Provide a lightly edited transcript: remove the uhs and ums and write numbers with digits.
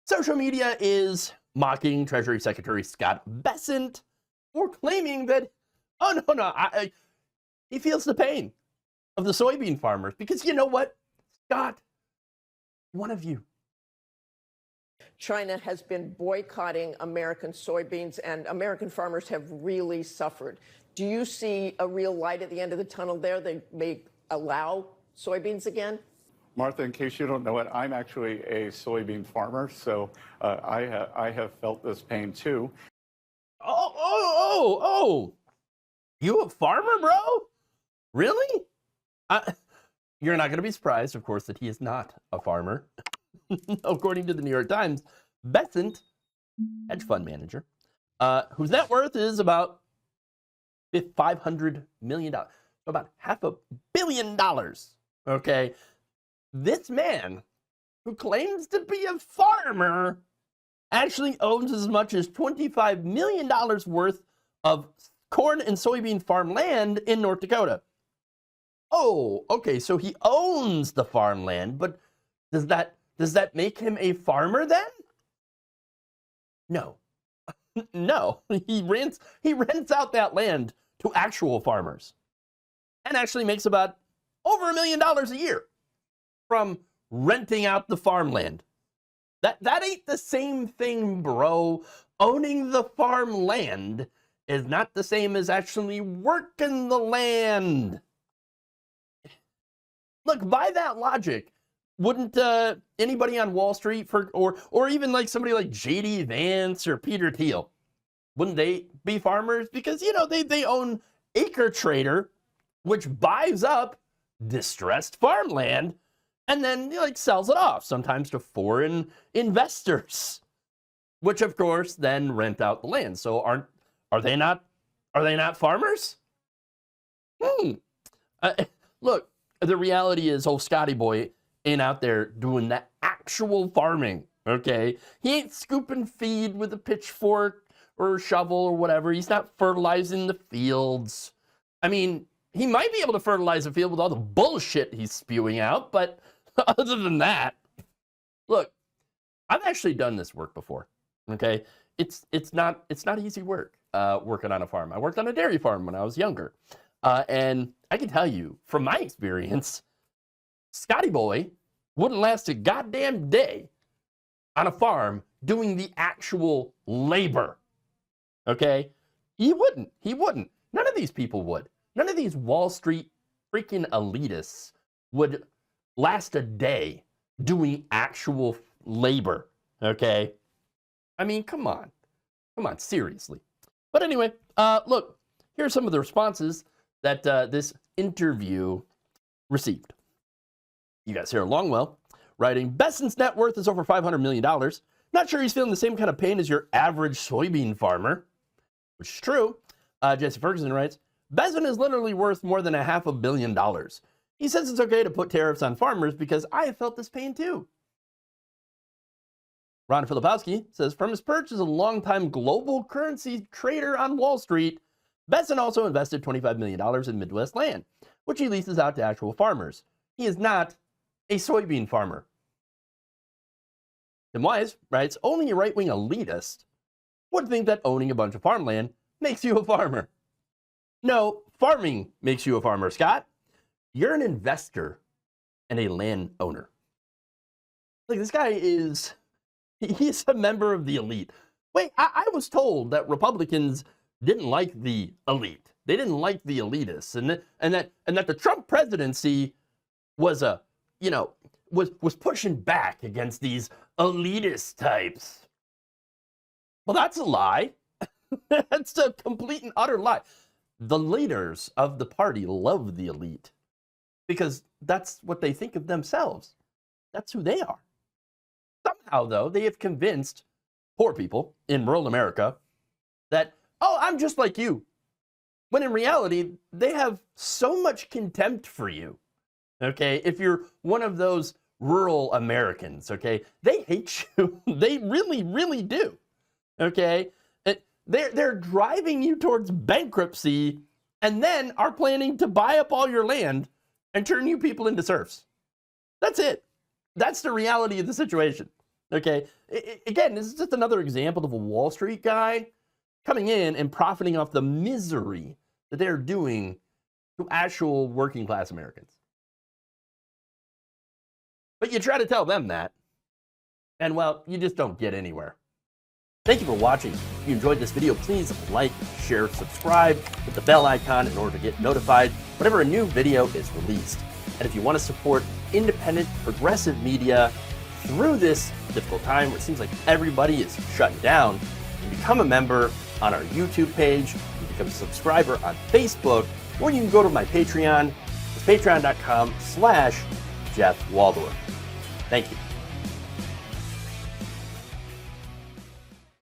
Social media is mocking Treasury Secretary Scott Bessent for claiming that, oh, no, he feels the pain of the soybean farmers. Because you know what, Scott, one of you. China has been boycotting American soybeans, and American farmers have really suffered. Do you see a real light at the end of the tunnel there? They may allow soybeans again? Martha, in case you don't know it, I'm actually a soybean farmer, so I have felt this pain too. Oh! You a farmer, bro? Really? You're not going to be surprised, of course, that he is not a farmer. According to the New York Times, Bessent, hedge fund manager, whose net worth is about $500 million, about $500 million. Okay, this man, who claims to be a farmer, actually owns as much as $25 million worth of corn and soybean farmland in North Dakota. Oh, okay, so he owns the farmland, but does that make him a farmer then? No. No, he rents out that land to actual farmers and actually makes about over $1 million a year from renting out the farmland. That ain't the same thing, bro. Owning the farmland is not the same as actually working the land. Look, by that logic, wouldn't anybody on Wall Street or even like somebody like J.D. Vance or Peter Thiel, wouldn't they be farmers? Because, you know, they own Acre Trader, which buys up distressed farmland and then like sells it off, sometimes to foreign investors, which of course then rent out the land. So are they not farmers? Look, the reality is, old Scotty boy ain't out there doing the actual farming, okay? He ain't scooping feed with a pitchfork or a shovel or whatever. He's not fertilizing the fields. I mean, he might be able to fertilize a field with all the bullshit he's spewing out, but other than that, look, I've actually done this work before, okay? It's not easy work working on a farm. I worked on a dairy farm when I was younger, and I can tell you from my experience, Scotty boy wouldn't last a goddamn day on a farm doing the actual labor, okay? He wouldn't. None of these people would. None of these Wall Street freaking elitists would last a day doing actual labor, okay? I mean, come on, seriously. But anyway, look, here are some of the responses that this interview received. You got Sarah Longwell writing, Bessent's net worth is over $500 million. Not sure he's feeling the same kind of pain as your average soybean farmer, which is true. Jesse Ferguson writes, Bessent is literally worth more than $500 million. He says it's okay to put tariffs on farmers because I have felt this pain too. Ron Filipowski says, from his perch as a longtime global currency trader on Wall Street, Bessent also invested $25 million in Midwest land, which he leases out to actual farmers. He is not a soybean farmer. Tim Wise writes, only a right-wing elitist would think that owning a bunch of farmland makes you a farmer. No, farming makes you a farmer, Scott. You're an investor and a landowner. Look, this guy he's a member of the elite. Wait, I was told that Republicans didn't like the elite. They didn't like the elitists, and that the Trump presidency was was pushing back against these elitist types. Well, that's a lie. That's a complete and utter lie. The leaders of the party love the elite because that's what they think of themselves. That's who they are. Somehow, though, they have convinced poor people in rural America that, oh, I'm just like you. When in reality, they have so much contempt for you. Okay, if you're one of those rural Americans, okay, they hate you. They really, really do. Okay, they're driving you towards bankruptcy and then are planning to buy up all your land and turn you people into serfs. That's it. That's the reality of the situation. Okay, again, this is just another example of a Wall Street guy coming in and profiting off the misery that they're doing to actual working class Americans. But you try to tell them that, and well, you just don't get anywhere. Thank you for watching. If you enjoyed this video, please like, share, subscribe, hit the bell icon in order to get notified whenever a new video is released. And if you want to support independent, progressive media through this difficult time where it seems like everybody is shutting down, you can become a member on our YouTube page, you can become a subscriber on Facebook, or you can go to my Patreon. It's patreon.com/Jeff Waldorf. Thank you.